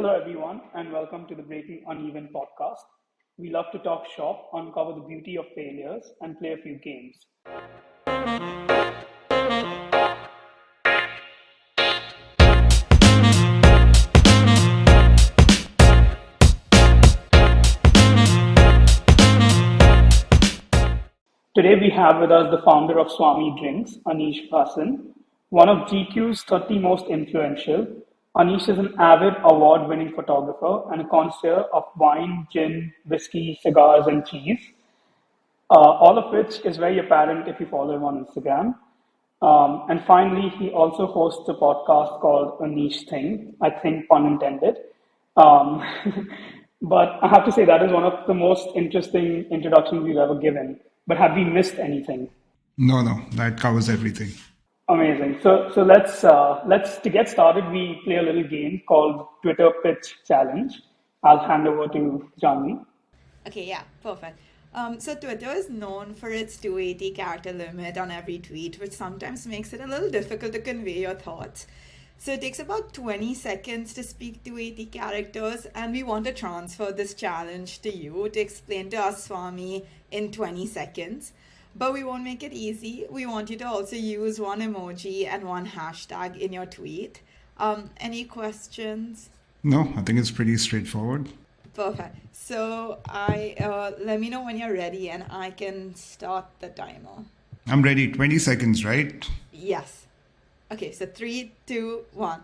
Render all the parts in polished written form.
Hello, everyone, and welcome to the Breaking Uneven podcast. We love to talk shop, uncover the beauty of failures, and play a few games. Today, we have with us the founder of Swami Drinks, Aneesh Bhasin, one of GQ's 30 most influential. Anish is an avid award winning photographer and a connoisseur of wine, gin, whiskey, cigars, and cheese. All of which is very apparent if you follow him on Instagram. And finally, he also hosts a podcast called A Niche Thing, I think pun intended. Um, but I have to say that is one of the most interesting introductions we've ever given. But have we missed anything? No, that covers everything. Amazing. So let's to get started. We play a little game called Twitter Pitch Challenge. I'll hand over to Janvi. Okay, yeah, perfect. So Twitter is known for its 280 character limit on every tweet, which sometimes makes it a little difficult to convey your thoughts. So it takes about 20 seconds to speak 280 characters, and we want to transfer this challenge to you to explain to us, Swami, in 20 seconds. But we won't make it easy. We want you to also use one emoji and one hashtag in your tweet. Any questions? No, I think it's pretty straightforward. Perfect. So I let me know when you're ready, and I can start the timer. I'm ready. 20 seconds, right? Yes. Okay. So 3, 2, 1.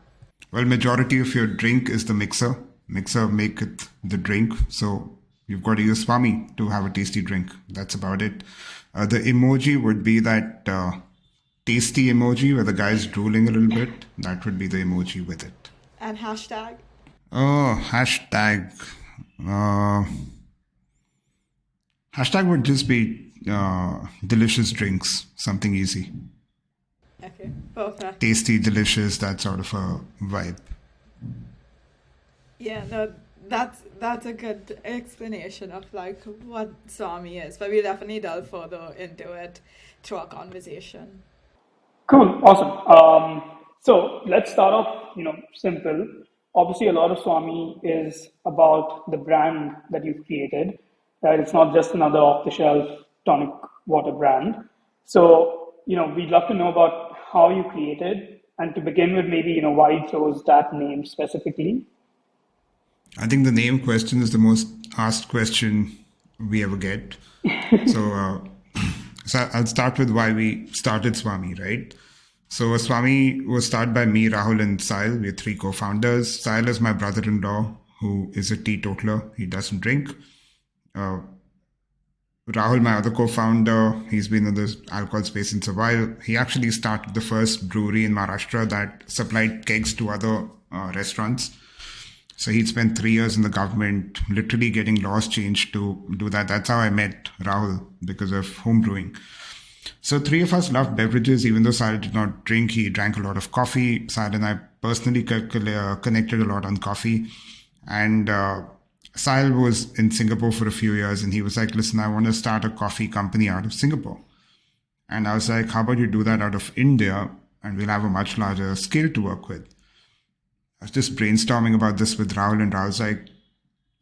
Well, majority of your drink is the mixer. Mixer make it the drink. So you've got to use Swami to have a tasty drink. That's about it. The emoji would be that tasty emoji where the guy's drooling a little bit. That would be the emoji with it. And hashtag. Oh, hashtag. Hashtag would just be delicious drinks. Something easy. Okay. Perfect. Tasty, delicious, that sort of a vibe. Yeah. No. That's a good explanation of like what Swami is, but we'll definitely delve further into it through our conversation. Cool, awesome. So let's start off, simple. Obviously, a lot of Swami is about the brand that you've created, right? It's not just another off-the-shelf tonic water brand. So, we'd love to know about how you created, and to begin with, maybe, why you chose that name specifically. I think the name question is the most asked question we ever get. So I'll start with why we started Swami, right? So Swami was started by me, Rahul, and Sahil. We're 3 co-founders. Sahil is my brother-in-law, who is a teetotaler. He doesn't drink. Rahul, my other co-founder, he's been in the alcohol space since a while. He actually started the first brewery in Maharashtra that supplied kegs to other restaurants. So he'd spent 3 years in the government, literally getting laws changed to do that. That's how I met Rahul, because of home brewing. So 3 of us loved beverages. Even though Sahil did not drink, he drank a lot of coffee. Sahil and I personally connected a lot on coffee. And Sahil was in Singapore for a few years, and he was like, listen, I want to start a coffee company out of Singapore. And I was like, how about you do that out of India, and we'll have a much larger scale to work with. I was just brainstorming about this with Rahul, and Rahul's like,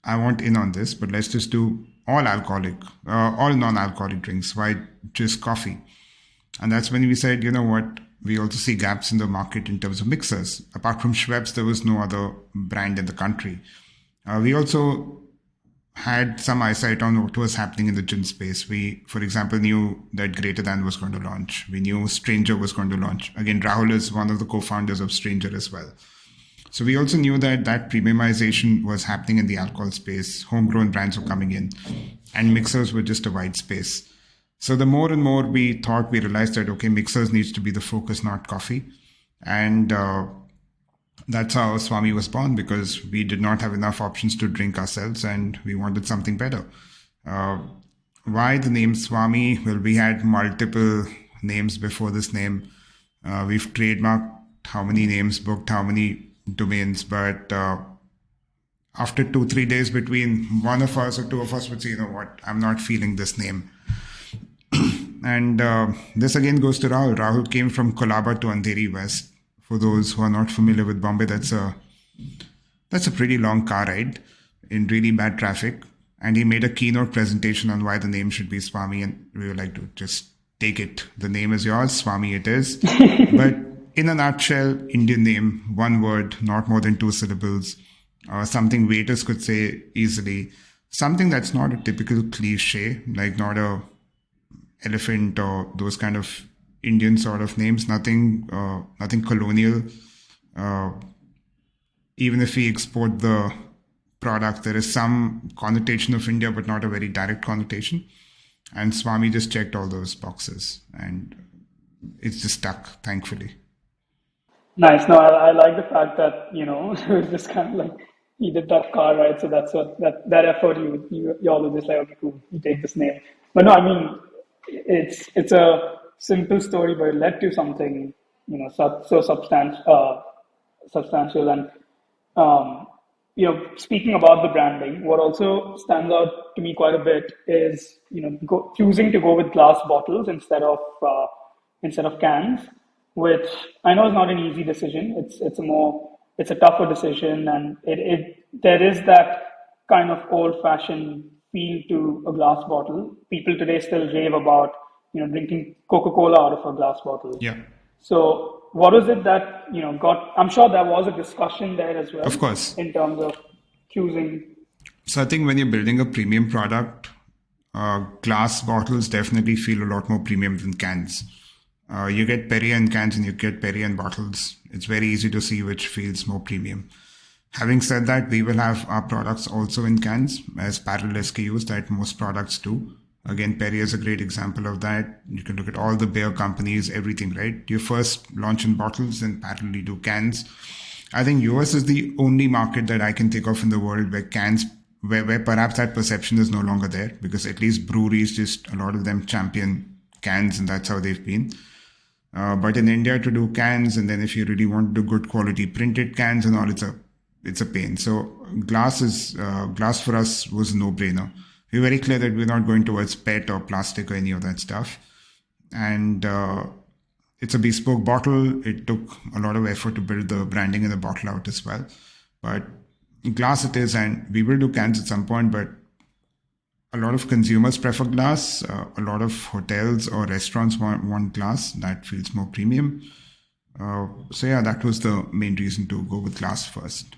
I want in on this, but let's just do all non-alcoholic drinks. Why just coffee? And that's when we said, you know what? We also see gaps in the market in terms of mixers. Apart from Schweppes, there was no other brand in the country. We also had some eyesight on what was happening in the gin space. We, for example, knew that Greater Than was going to launch. We knew Stranger was going to launch. Again, Rahul is one of the co-founders of Stranger as well. So we also knew that premiumization was happening in the alcohol space. Homegrown brands were coming in, and mixers were just a wide space. So the more and more we thought, we realized that, okay, mixers needs to be the focus, not coffee. And that's how Swami was born, because we did not have enough options to drink ourselves, and we wanted something better. Why the name Swami? Well, we had multiple names before this name. We've trademarked how many names, booked how many domains, but after 2-3 days between one of us or 2 of us would say, you know what, I'm not feeling this name. And this again goes to Rahul. Rahul came from Colaba to Andheri West. For those who are not familiar with Bombay, that's That's a pretty long car ride in really bad traffic. And he made a keynote presentation on why the name should be Swami. And we were like, to just take it. The name is yours, Swami it is. But in a nutshell, Indian name, one word, not more than 2 syllables, something waiters could say easily. Something that's not a typical cliche, like not a elephant or those kind of Indian sort of names. Nothing colonial. Even if we export the product, there is some connotation of India, but not a very direct connotation. And Swami just checked all those boxes, and it's just stuck, thankfully. Nice. No, I like the fact that, it was just kind of like he did that car ride, so that's what that effort you all were just like, okay, cool, you take this name. But no, I mean, it's a simple story, but it led to something, so substantial. And speaking about the branding, what also stands out to me quite a bit is choosing to go with glass bottles instead of cans, which I know is not an easy decision. It's a tougher decision, and there is that kind of old-fashioned feel to a glass bottle. People today still rave about drinking Coca-Cola out of a glass bottle. Yeah. So what was it that got? I'm sure there was a discussion there as well. Of course. In terms of choosing. So I think when you're building a premium product, glass bottles definitely feel a lot more premium than cans. You get Perrier in cans and you get Perrier in bottles. It's very easy to see which feels more premium. Having said that, we will have our products also in cans as parallel SKUs that most products do. Again, Perrier is a great example of that. You can look at all the beer companies, everything, right? You first launch in bottles and parallelly do cans. I think US is the only market that I can think of in the world where cans, where perhaps that perception is no longer there, because at least breweries, just a lot of them champion cans, and that's how they've been. But in India, to do cans, and then if you really want to do good quality printed cans and all, it's a pain. So glass for us was a no-brainer. We're very clear that we're not going towards PET or plastic or any of that stuff. And it's a bespoke bottle. It took a lot of effort to build the branding and the bottle out as well. But glass it is, and we will do cans at some point, but a lot of consumers prefer glass. A lot of hotels or restaurants want glass. That feels more premium. So yeah, that was the main reason to go with glass first.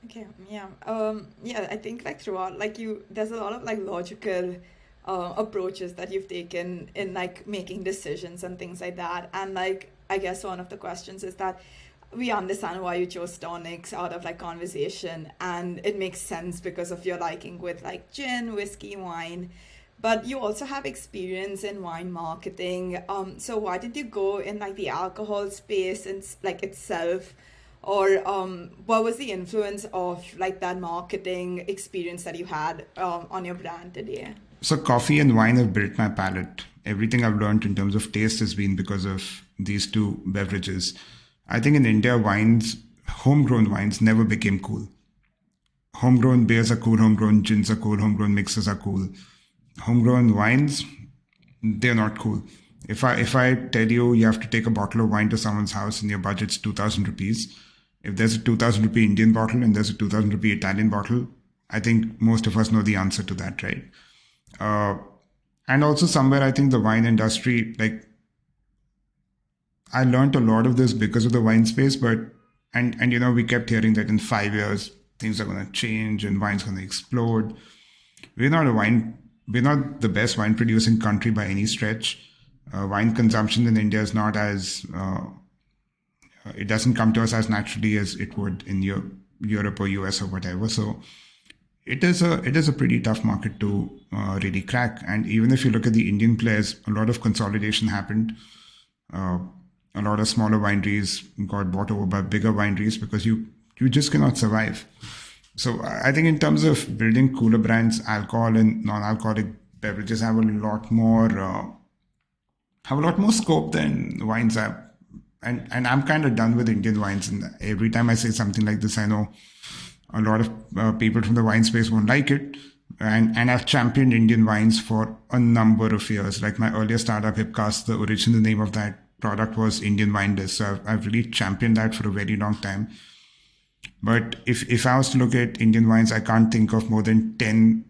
Okay, yeah. I think like throughout, there's a lot of like logical approaches that you've taken in like making decisions and things like that. And like, I guess one of the questions is that we understand why you chose tonics out of like conversation, and it makes sense because of your liking with like gin, whiskey, wine. But you also have experience in wine marketing. So why did you go in like the alcohol space and like itself? Or what was the influence of like that marketing experience that you had on your brand today? So coffee and wine have built my palate. Everything I've learned in terms of taste has been because of these two beverages. I think in India, homegrown wines never became cool. Homegrown beers are cool, homegrown gins are cool, homegrown mixers are cool. Homegrown wines, they're not cool. If I tell you have to take a bottle of wine to someone's house and your budget's 2,000 rupees, if there's a 2,000 rupee Indian bottle and there's a 2,000 rupee Italian bottle, I think most of us know the answer to that, right? And also somewhere I think the wine industry, like I learned a lot of this because of the wine space, and we kept hearing that in 5 years, things are going to change and wine's going to explode. We're not the best wine producing country by any stretch. Wine consumption in India is not as, it doesn't come to us as naturally as it would in Europe or US or whatever. So it is a pretty tough market to really crack. And even if you look at the Indian players, a lot of consolidation happened. A lot of smaller wineries got bought over by bigger wineries because you just cannot survive. So I think in terms of building cooler brands, alcohol and non-alcoholic beverages have a lot more scope than wines have. And I'm kind of done with Indian wines. And every time I say something like this, I know a lot of people from the wine space won't like it. And I've championed Indian wines for a number of years. Like my earlier startup, Hipcast, the original name of that product was Indian Wine List. So I've really championed that for a very long time. But if I was to look at Indian wines, I can't think of more than 10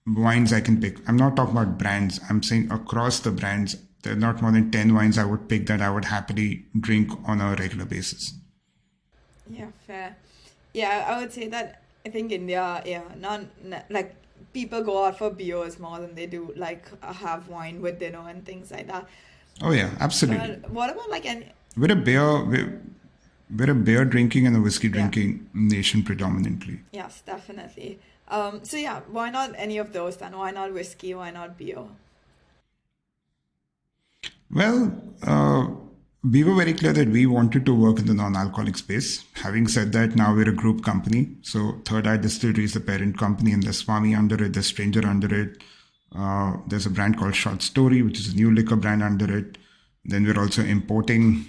wines I can pick. I'm not talking about brands. I'm saying across the brands, there are not more than 10 wines I would pick that I would happily drink on a regular basis. Yeah, fair. Yeah, I would say that I think India, yeah, like people go out for beers more than they do like have wine with dinner and things like that. Oh yeah, absolutely. But what about like any, We're a beer, we're a beer drinking and a whiskey yeah, drinking nation predominantly. yes, definitely. So yeah, why not any of those then? Why not whiskey? Why not beer? Well, we were very clear that we wanted to work in the non-alcoholic space. Having said that, now we're a group company. So Third Eye Distillery is the parent company, and there's Swami under it, there's Stranger under it. There's a brand called Short Story, which is a new liquor brand under it. Then we're also importing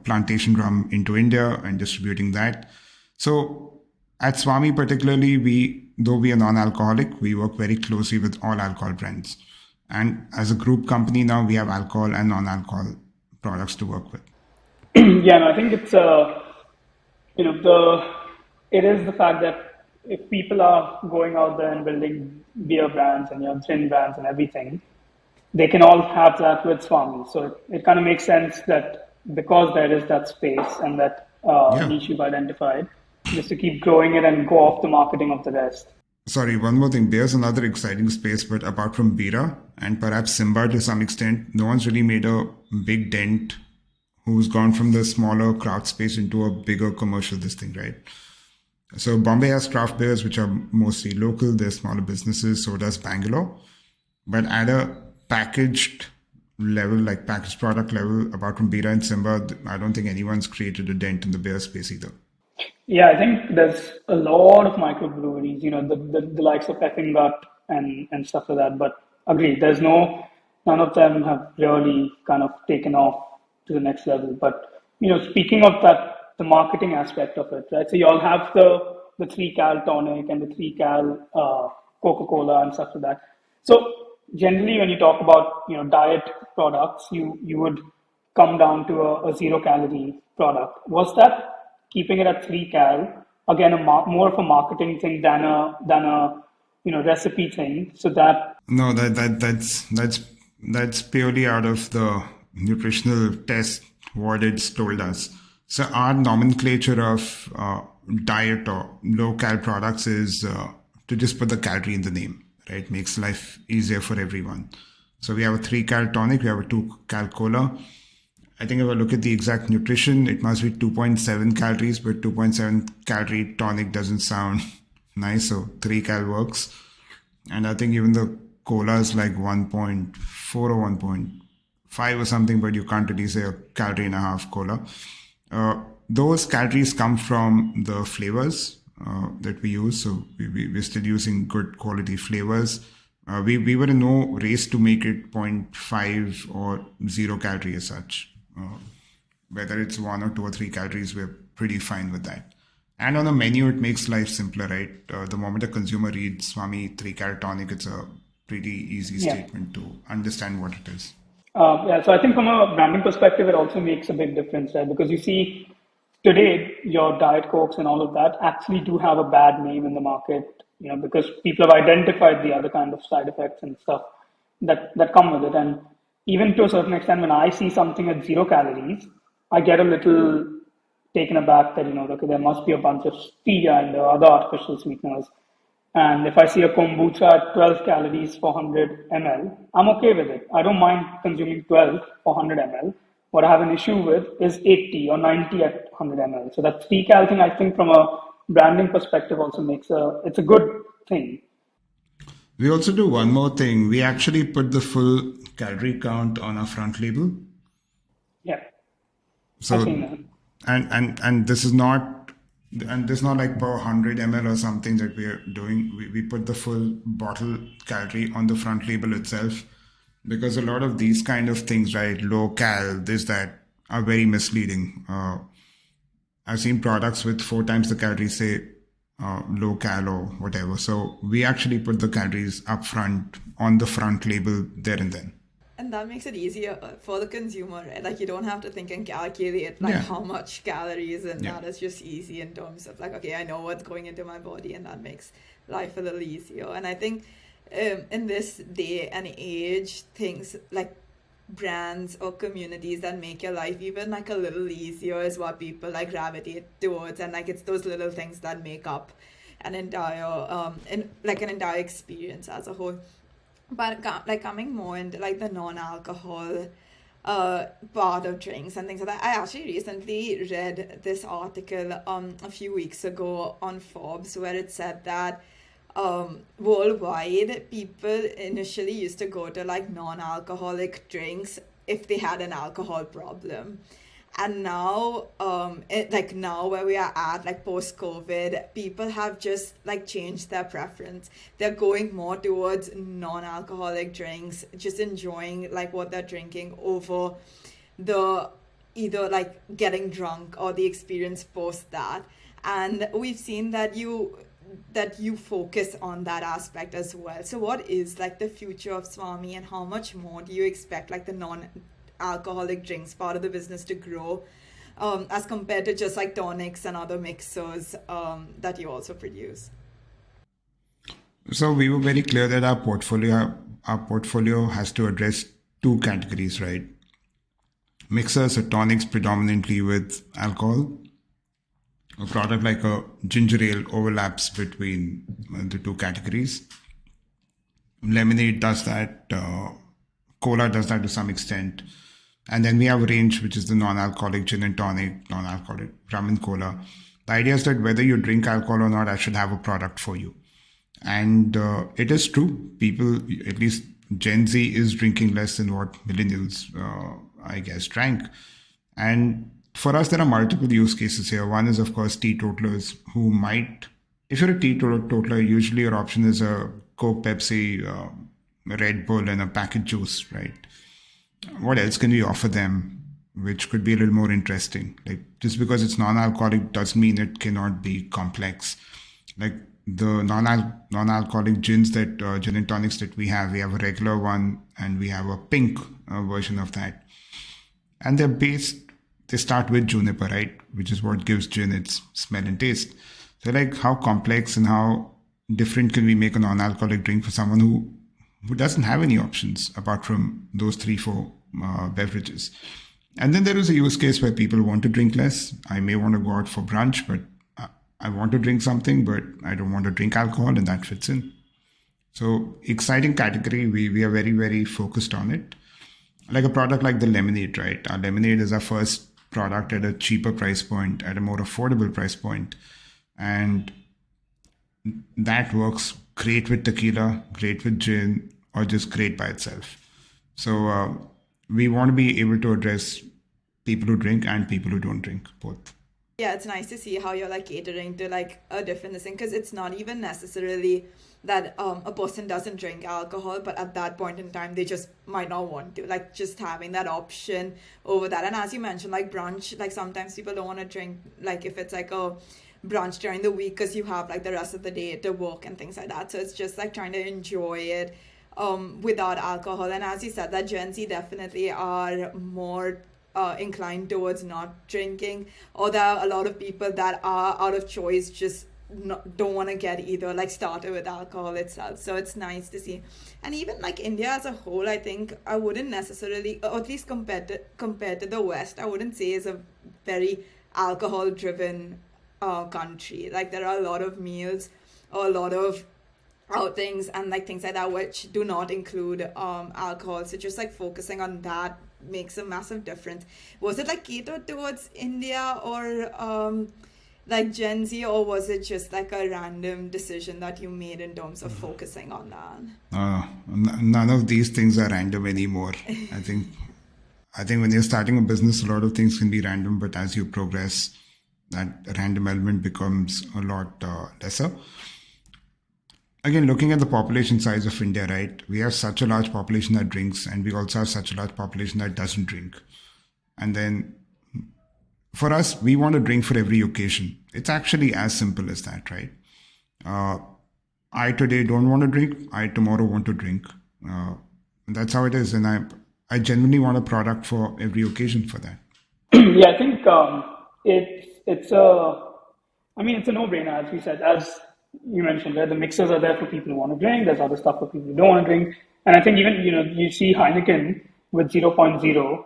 plantation rum into India and distributing that. So at Swami particularly, though we are non-alcoholic, we work very closely with all alcohol brands. And as a group company now, we have alcohol and non-alcohol products to work with. Yeah, and I think it's you know it is the fact that if people are going out there and building beer brands and gin brands and everything, they can all have that with Swami. So it kind of makes sense that because there is that space and that Yeah. niche you've identified, just to keep growing it and go off the marketing of the rest. Sorry, one more thing. Beer's another exciting space, but apart from Bira and perhaps Simba to some extent, no one's really made a big dent who's gone from the smaller craft space into a bigger commercial this thing, right? So Bombay has craft beers, which are mostly local. They're smaller businesses. So does Bangalore. But at a packaged level, like packaged product level, apart from Bira and Simba, I don't think anyone's created a dent in the beer space either. Yeah, I think there's a lot of microbreweries, the likes of Effing Gut and stuff like that. But agree, none of them have really kind of taken off to the next level. But, speaking of that, the marketing aspect of it, right? So you all have the 3 cal tonic and the 3 cal Coca-Cola and stuff like that. So generally, when you talk about, diet products, you would come down to a 0 calorie product. Was that keeping it at 3 cal again more of a marketing thing than a recipe thing? So that No, that's purely out of the nutritional test what it's told us. So our nomenclature of diet or low cal products is to just put the calorie in the name, right? Makes life easier for everyone. So we have a 3 cal tonic, we have a 2 cal cola. I think if I look at the exact nutrition, it must be 2.7 calories, but 2.7 calorie tonic doesn't sound nice, so 3 cal works. And I think even the cola is like 1.4 or 1.5 or something, but you can't really say a calorie and a half cola. Those calories come from the flavors that we use, so we're still using good quality flavors. We were in no race to make it zero point 0.5 or 0 calorie as such. Whether it's 1 or 2 or 3 calories, we're pretty fine with that. And on the menu, it makes life simpler, right? The moment a consumer reads Swami 3 cal tonic, it's a pretty easy yeah. statement to understand what it is. Yeah, so I think from a branding perspective, it also makes a big difference, right? Because you see, today, your Diet Cokes and all of that actually do have a bad name in the market, because people have identified the other kind of side effects and stuff that come with it. And even to a certain extent, when I see something at 0 calories, I get a little taken aback that, okay, there must be a bunch of stevia and the other artificial sweeteners. And if I see a kombucha at 12 calories for 100 ml, I'm okay with it. I don't mind consuming 12 for 100 ml. What I have an issue with is 80 or 90 at 100 ml. So that 3 cal thing, I think, from a branding perspective, also it's a good thing. We also do one more thing. We actually put the full calorie count on our front label. Yeah, I've So, seen that. and this is not, and this is not like per 100 ml or something that we're doing. We put the full bottle calorie on the front label itself, because a lot of these kind of things, right, low cal, this, that, are very misleading. I've seen products with 4 times the calories say low cal or whatever. So we actually put the calories up front on the front label there and then. And that makes it easier for the consumer, right? Like you don't have to think and calculate like Yeah, how much calories and yeah. that is just easy in terms of like, okay, I know what's going into my body and that makes life a little easier. And I think in this day and age, things like brands or communities that make your life even like a little easier is what people like gravitate towards, and like it's those little things that make up an entire like an entire experience as a whole. But like coming more into like the non-alcohol part of drinks and things like that, I actually recently read this article a few weeks ago on Forbes where it said that worldwide people initially used to go to like non-alcoholic drinks if they had an alcohol problem, and now like now where we are at like post COVID, people have just like changed their preference. They're going more towards non-alcoholic drinks, just enjoying like what they're drinking over the either like getting drunk or the experience post that. And we've seen that you focus on that aspect as well. So what is like the future of Swami, and how much more do you expect like the non-alcoholic drinks part of the business to grow, as compared to just like tonics and other mixers that you also produce? So we were very clear that our portfolio has to address two categories, right? Mixers or tonics predominantly with alcohol. A product like a ginger ale overlaps between the two categories. Lemonade does that. Cola does that to some extent. And then we have a range which is the non-alcoholic gin and tonic, non-alcoholic rum and cola. The idea is that whether you drink alcohol or not, I should have a product for you. And it is true. People, at least Gen Z, is drinking less than what millennials, I guess, drank. And for us, there are multiple use cases here. One is, of course, teetotalers who might, if you're a teetotaler, usually your option is a Coke, Pepsi, Red Bull, and a packet juice, right? What else can we offer them which could be a little more interesting? Like, just because it's non-alcoholic doesn't mean it cannot be complex. Like the non-alcoholic gins that gin and tonics that we have a regular one and we have a pink version of that. And they start with juniper, right? Which is what gives gin its smell and taste. So like how complex and how different can we make a non-alcoholic drink for someone who doesn't have any options apart from those 3-4 beverages. And then there is a use case where people want to drink less. I may want to go out for brunch, but I want to drink something, but I don't want to drink alcohol, and that fits in. So exciting category. We are very, very focused on it. Like a product like the lemonade, right? Our lemonade is our first product at a cheaper price point, at a more affordable price point. And that works great with tequila, great with gin, or just great by itself. So we want to be able to address people who drink and people who don't drink, both. Yeah, it's nice to see how you're like catering to like a different thing, because it's not even necessarily that a person doesn't drink alcohol, but at that point in time they just might not want to, like just having that option over that. And as you mentioned, like brunch, like sometimes people don't want to drink, like if it's like a brunch during the week because you have like the rest of the day to work and things like that. So it's just like trying to enjoy it without alcohol. And as you said, that Gen Z definitely are more inclined towards not drinking, or there are a lot of people that are out of choice just don't want to get either like started with alcohol itself. So it's nice to see. And even like India as a whole, I think I wouldn't necessarily, or at least compared to the West, I wouldn't say is a very alcohol driven country. Like there are a lot of meals or a lot of outings and like things like that which do not include alcohol. So just like focusing on that makes a massive difference. Was it like catered towards India or like Gen Z, or was it just like a random decision that you made in terms of focusing on that? None of these things are random anymore. I think when you're starting a business, a lot of things can be random, but as you progress, that random element becomes a lot lesser. Again, looking at the population size of India, right? We have such a large population that drinks, and we also have such a large population that doesn't drink. And then for us, we want to drink for every occasion. It's actually as simple as that, right? I today don't want to drink. I tomorrow want to drink. That's how it is. And I genuinely want a product for every occasion for that. Yeah, I think it's a, I mean, it's a no-brainer, as we said. As you mentioned, right? The mixers are there for people who want to drink. There's other stuff for people who don't want to drink. And I think even, you see Heineken with 0.0,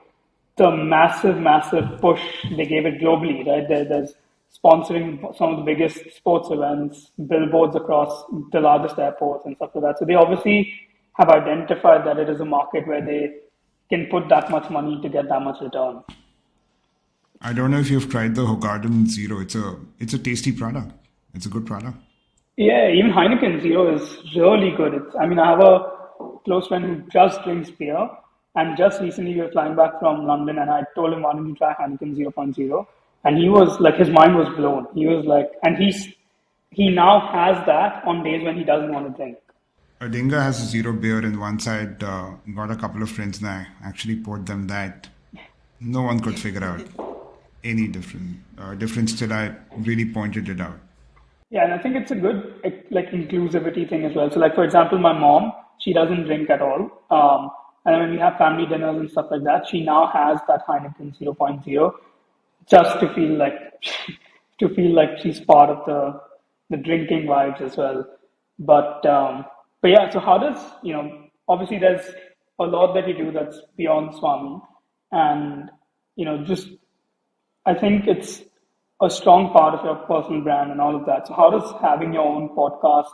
the massive, massive push they gave it globally, right? There's sponsoring some of the biggest sports events, billboards across the largest airports and stuff like that. So they obviously have identified that it is a market where they can put that much money to get that much return. I don't know if you've tried the Hogarden Zero. It's a tasty product. It's a good product. Yeah, even Heineken Zero is really good. I mean, I have a close friend who just drinks beer, and just recently we were flying back from London, and I told him, "Why don't you try Heineken 0.0?" And he was like, his mind was blown. He was like, and he now has that on days when he doesn't want to drink. Adinga has a zero beer, and once I'd got a couple of friends and I actually poured them that. No one could figure out any difference till I really pointed it out. Yeah, and I think it's a good like inclusivity thing as well. So, like for example, my mom, she doesn't drink at all, and when we have family dinners and stuff like that, she now has that Heineken 0.0 just to feel like she's part of the drinking vibes as well. But yeah, so how does obviously there's a lot that you do that's beyond Swami, and just I think it's a strong part of your personal brand and all of that. So how does having your own podcast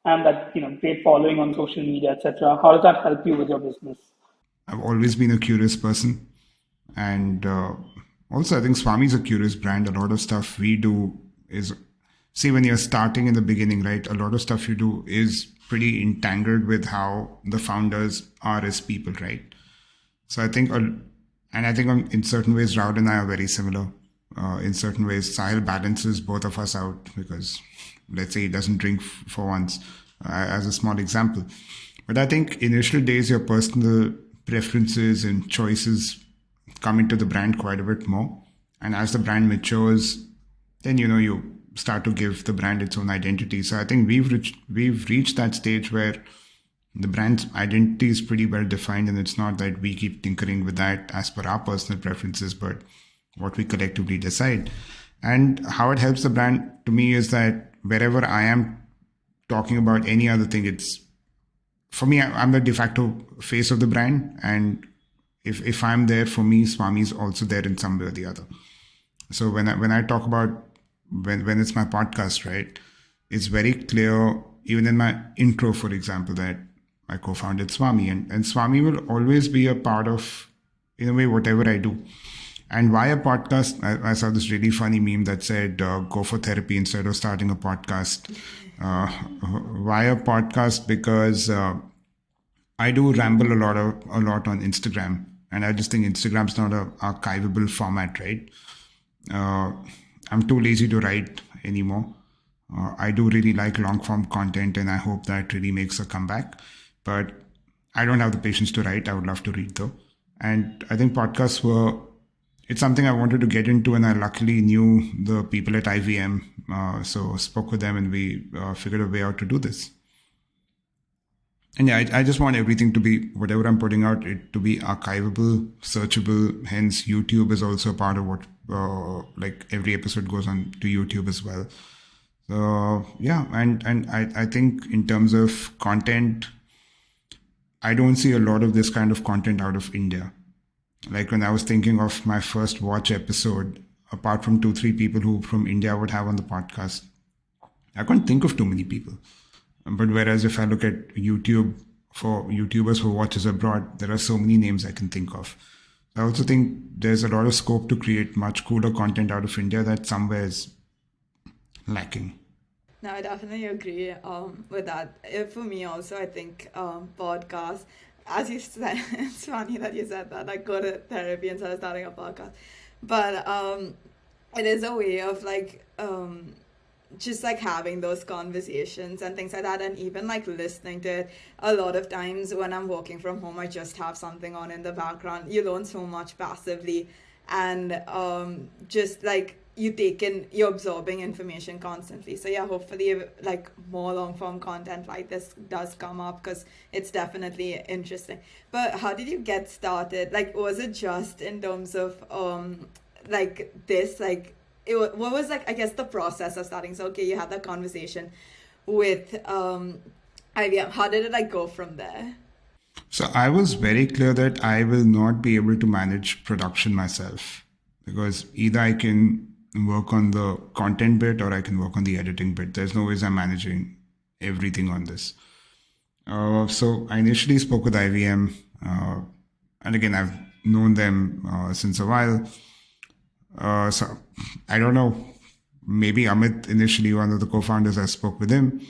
and that great following on social media, etc., how does that help you with your business? I've always been a curious person, and also I think Swami's a curious brand. A lot of stuff we do is, see, when you're starting in the beginning, right? A lot of stuff you do is pretty entangled with how the founders are as people, right? So I think, and I think in certain ways, Rahul and I are very similar. In certain ways, Sahil balances both of us out because, let's say, he doesn't drink for once, as a small example. But I think initial days, your personal preferences and choices come into the brand quite a bit more. And as the brand matures, then you start to give the brand its own identity. So I think we've reached that stage where the brand's identity is pretty well defined, and it's not that we keep tinkering with that as per our personal preferences, but what we collectively decide. And how it helps the brand to me is that wherever I am talking about any other thing, it's, for me, I'm the de facto face of the brand. And if I'm there, for me, Swami is also there in some way or the other. So when I talk about when it's my podcast, right, it's very clear, even in my intro, for example, that I co-founded Swami, and Swami will always be a part of, in a way, whatever I do. And why a podcast? I saw this really funny meme that said, go for therapy instead of starting a podcast. Why a podcast? Because I do ramble a lot on Instagram, and I just think Instagram's not an archivable format, right? I'm too lazy to write anymore. I do really like long form content, and I hope that really makes a comeback. But I don't have the patience to write. I would love to read though. And I think podcasts it's something I wanted to get into, and I luckily knew the people at IVM. So spoke with them, and we figured a way out to do this. And yeah, I just want everything to be, whatever I'm putting out, it to be archivable, searchable. Hence, YouTube is also a part of what, like every episode goes on to YouTube as well. So yeah, and I think in terms of content, I don't see a lot of this kind of content out of India. Like when I was thinking of my first watch episode, apart from 2-3 people who from India would have on the podcast, I can't think of too many people. But whereas if I look at YouTube, for YouTubers who watches abroad, there are so many names I can think of. I also think there's a lot of scope to create much cooler content out of India that somewhere is lacking. No, I definitely agree with that. For me also, I think podcasts, as you said, it's funny that you said that, like go to therapy instead of starting a podcast. But it is a way of like just like having those conversations and things like that, and even like listening to it. A lot of times when I'm working from home, I just have something on in the background. You learn so much passively, and just like you're absorbing information constantly. So yeah, hopefully like more long form content like this does come up, because it's definitely interesting. But how did you get started? Like, was it just in terms of like this, like what was, like, I guess, the process of starting? So okay, you had that conversation with IBM. How did it like go from there? So I was very clear that I will not be able to manage production myself, because either I can work on the content bit or I can work on the editing bit. There's no ways I'm managing everything on this. So I initially spoke with IVM, and again, I've known them since a while. So I don't know, maybe Amit, initially one of the co-founders, I spoke with him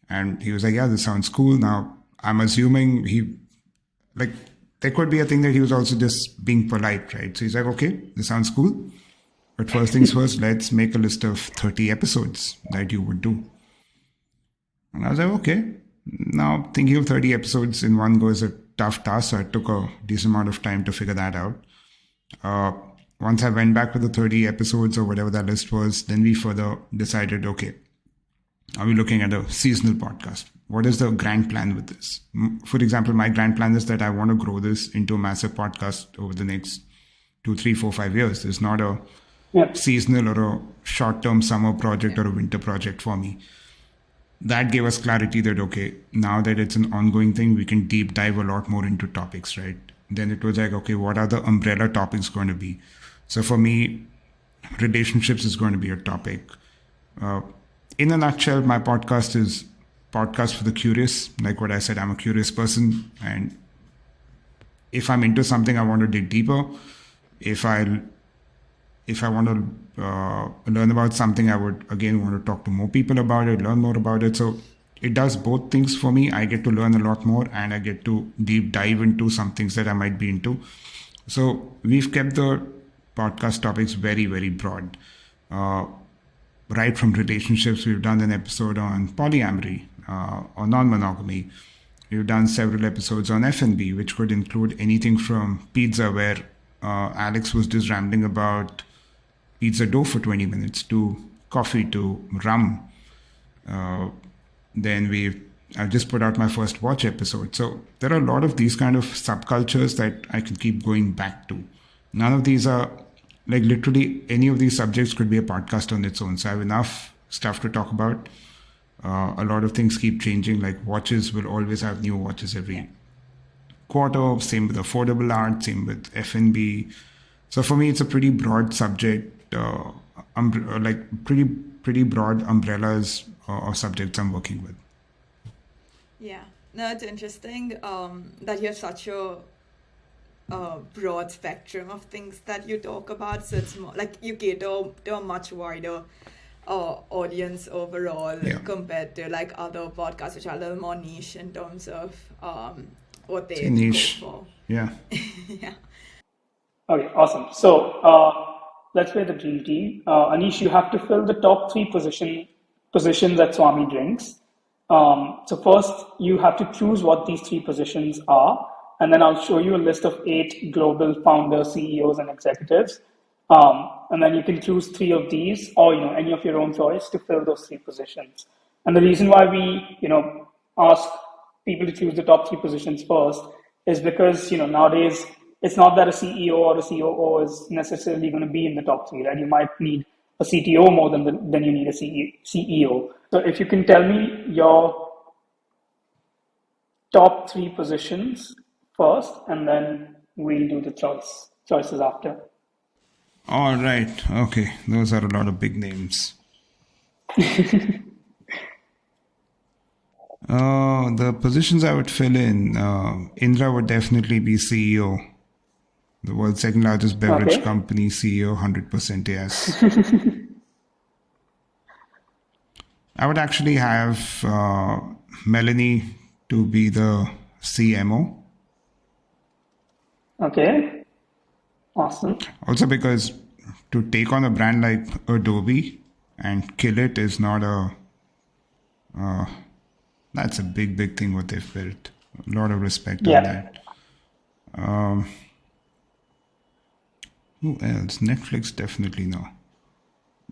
and he was like, yeah, this sounds cool. Now I'm assuming like, there could be a thing that he was also just being polite, right? So he's like, okay, this sounds cool. But first things first, let's make a list of 30 episodes that you would do. And I was like, okay. Now, thinking of 30 episodes in one go is a tough task. So it took a decent amount of time to figure that out. Once I went back with the 30 episodes or whatever that list was, then we further decided, okay, are we looking at a seasonal podcast? What is the grand plan with this? For example, my grand plan is that I want to grow this into a massive podcast over the next 2, 3, 4, 5 years. It's not a seasonal or a short-term summer project or a winter project for me. That gave us clarity that, okay, now that it's an ongoing thing, we can deep dive a lot more into topics, right? Then it was like, okay, what are the umbrella topics going to be? So for me, relationships is going to be a topic. In a nutshell, my podcast is podcast for the curious. Like what I said, I'm a curious person. And if I'm into something, I want to dig deeper. If I want to learn about something, I would, again, want to talk to more people about it, learn more about it. So it does both things for me. I get to learn a lot more and I get to deep dive into some things that I might be into. So we've kept the podcast topics very, very broad. Right from relationships, we've done an episode on polyamory or non-monogamy. We've done several episodes on F&B, which could include anything from pizza, where Alex was just rambling about pizza dough for 20 minutes, to coffee, to rum. Then I've just put out my first watch episode. So there are a lot of these kind of subcultures that I can keep going back to. None of these are, like, literally any of these subjects could be a podcast on its own. So I have enough stuff to talk about. A lot of things keep changing, like watches will always have new watches every quarter. Same with affordable art, same with F&B. So for me, it's a pretty broad subject, like pretty broad umbrellas or subjects I'm working with. Yeah, no, it's interesting that you have such a broad spectrum of things that you talk about. So it's more like you cater to a much wider audience overall, compared to like other podcasts which are a little more niche in terms of what they go for. Yeah. Yeah. Okay, awesome. So let's play the dream team. Aneesh, you have to fill the top 3 positions at Swami Drinks. So first, you have to choose what these 3 positions are, and then I'll show you a list of 8 global founders, CEOs, and executives. And then you can choose 3 of these, or any of your own choice, to fill those 3 positions. And the reason why we ask people to choose the top 3 positions first is because nowadays it's not that a CEO or a COO is necessarily going to be in the top 3, right? You might need a CTO more than you need a CEO. So if you can tell me your top 3 positions first, and then we'll do the choices after. All right. Okay. Those are a lot of big names. The positions I would fill in, Indra would definitely be CEO. The world's second largest beverage company, CEO, 100% yes. I would actually have Melanie to be the CMO. Okay. Awesome. Also because to take on a brand like Adobe and kill it is not that's a big, big thing what they've built. A lot of respect on that. Who else? Netflix, definitely no.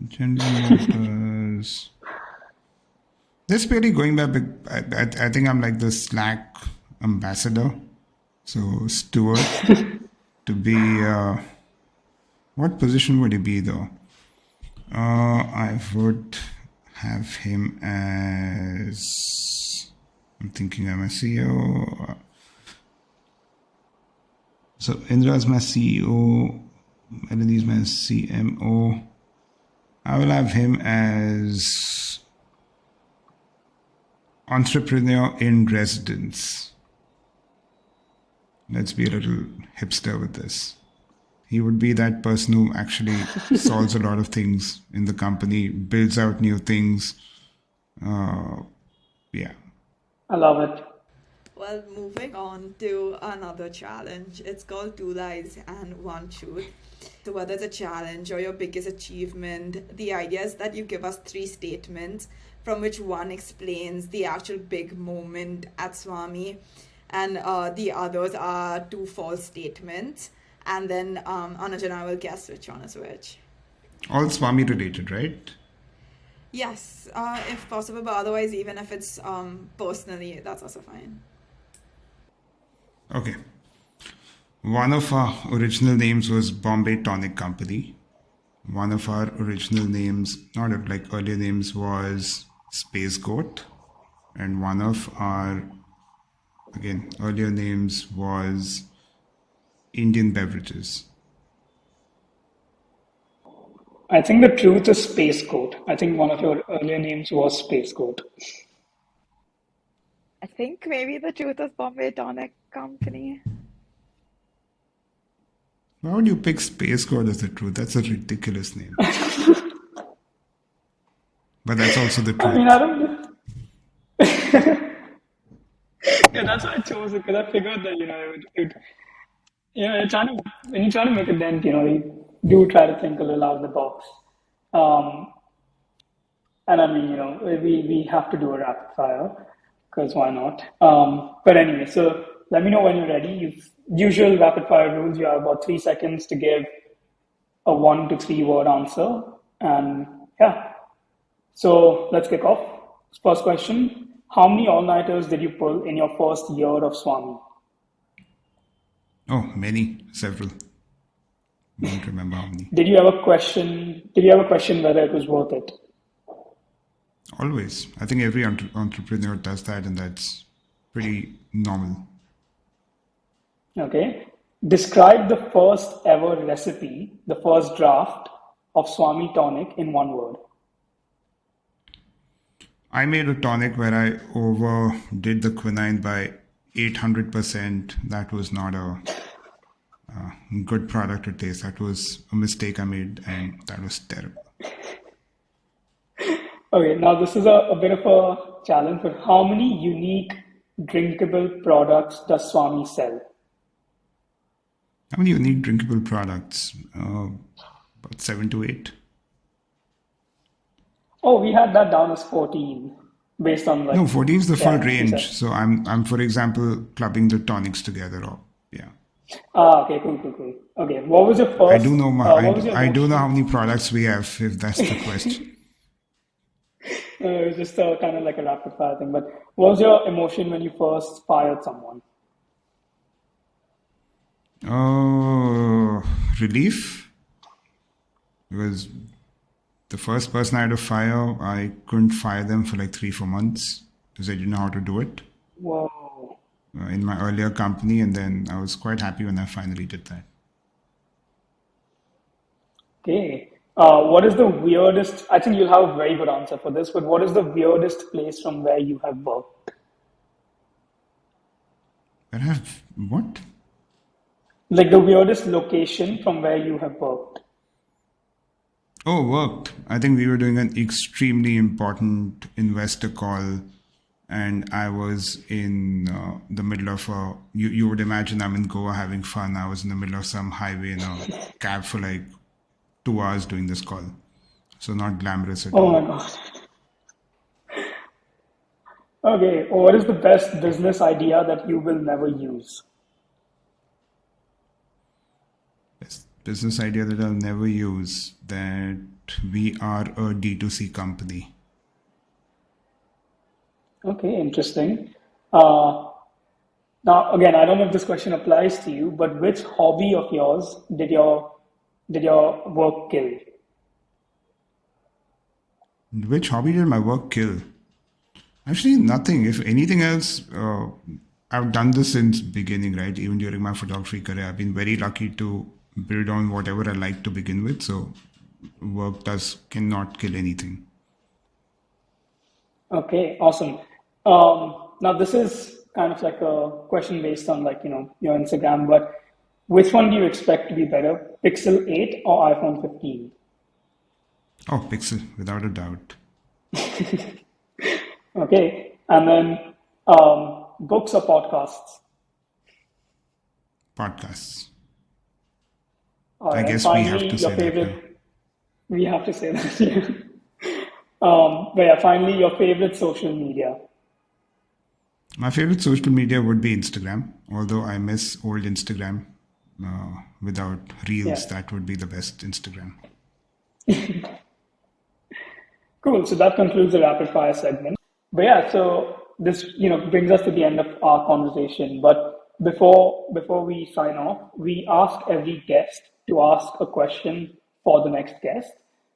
General Motors. This really going back. I think I'm like the Slack ambassador. So Stuart to be what position would he be though? I would have him as. I'm thinking I'm a CEO. So Indra's my CEO. Melanie's my CMO. I will have him as entrepreneur in residence. Let's be a little hipster with this. He would be that person who actually solves a lot of things in the company, builds out new things. Yeah. I love it. Well, moving on to another challenge. It's called Two Lies and One Truth. So, whether it's a challenge or your biggest achievement, the idea is that you give us three statements from which one explains the actual big moment at Swami, and the others are two false statements. And then Anuj and I will guess which one is which. All Swami related, right? Yes, if possible, but otherwise, even if it's personally, that's also fine. Okay. One of our original names was Bombay Tonic Company. One of our original names, not like earlier names, was Space Goat. And one of our, again, earlier names was Indian Beverages. I think the truth is Space Goat. I think one of your earlier names was Space Goat. I think maybe the truth is Bombay Tonic Company. Why would you pick Space Goat as the truth? That's a ridiculous name. But that's also the I mean, truth. I don't. Yeah, that's why I chose it because I figured that you're trying to when you're trying to make a dent, you do try to think a little out of the box. Um, and I mean, we have to do a rapid fire because why not? But anyway, so let me know when you're ready. Usual rapid fire rules. You have about 3 seconds to give a 1 to 3 word answer, and yeah. So let's kick off. First question: how many all-nighters did you pull in your first year of Swami? Oh, many, several. Don't remember how many. Did you have a question whether it was worth it? Always. I think every entrepreneur does that, and that's pretty normal. Okay. Describe the first ever recipe, the first draft of Swami Tonic in 1 word. I made a tonic where I overdid the quinine by 800%. That was not a good product to taste. That was a mistake I made, and that was terrible. Okay, now this is a bit of a challenge, but how many unique drinkable products does Swami sell? How many unique drinkable products? About 7 to 8. Oh, we had that down as 14 based on No, 14 is the full you range. said. So I'm for example clubbing the tonics together. Or yeah, Okay, cool. Okay, what was your I first, do know what was your I do know how emotion? many products we have. If that's the question. It was just kind of like a rapid fire thing, but what was your emotion when you first fired someone? Oh, relief. Because the first person I had to fire, I couldn't fire them for like 3 4 months because I didn't know how to do it Whoa. in my earlier company, and then I was quite happy when I finally did that. Okay. What is the weirdest? I think you'll have a very good answer for this, but what is the weirdest place from where you have worked? But I have what? Like the weirdest location from where you have worked. Oh, worked. I think we were doing an extremely important investor call, and I was in the middle of you would imagine I'm in Goa having fun. I was in the middle of some highway in a cab for like 2 hours doing this call. So not glamorous at Oh all. my God. Okay. What is the best business idea that you will never use? business idea that I'll never use, that we are a D2C company. Okay, interesting. Uh, Now, again, I don't know if this question applies to you, but which hobby of yours did your work kill? Which hobby did my work kill? Actually, nothing. If anything else, I've done this since beginning, right? Even during my photography career, I've been very lucky to build on whatever I like to begin with. So work cannot kill anything. Okay, awesome. Now this is kind of like a question based on like, your Instagram, but which one do you expect to be better, Pixel 8 or iPhone 15? Oh, Pixel, without a doubt. Okay, and then books or podcasts? Podcasts. All I right, and guess we have finally, to your say that now. favorite, we have to say that, yeah. But yeah, finally, your favorite social media. My favorite social media would be Instagram, although I miss old Instagram. Without Yeah. reels, that would be the best Instagram. Cool. So that concludes the rapid fire segment. But yeah, so this brings us to the end of our conversation. But before we sign off, we ask every guest to ask a question for the next guest.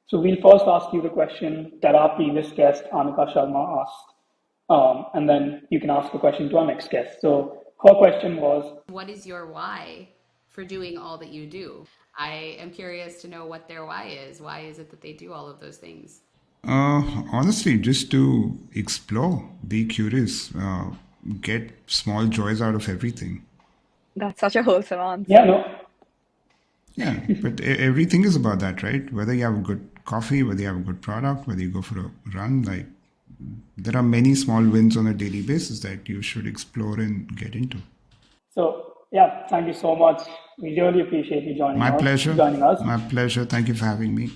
So we'll first ask you the question that our previous guest Anika Sharma asked, and then you can ask the question to our next guest. So her question was, What is your why for doing all that you do? I am curious to know what their why is. Why is it that they do all of those things? Honestly, just to explore, be curious, get small joys out of everything. That's such a wholesome yeah, answer. no, Yeah, but everything is about that, right? Whether you have a good coffee, whether you have a good product, whether you go for a run, like there are many small wins on a daily basis that you should explore and get into. so yeah, thank you so much. We really appreciate you My pleasure. joining us. My pleasure. Thank you for having me.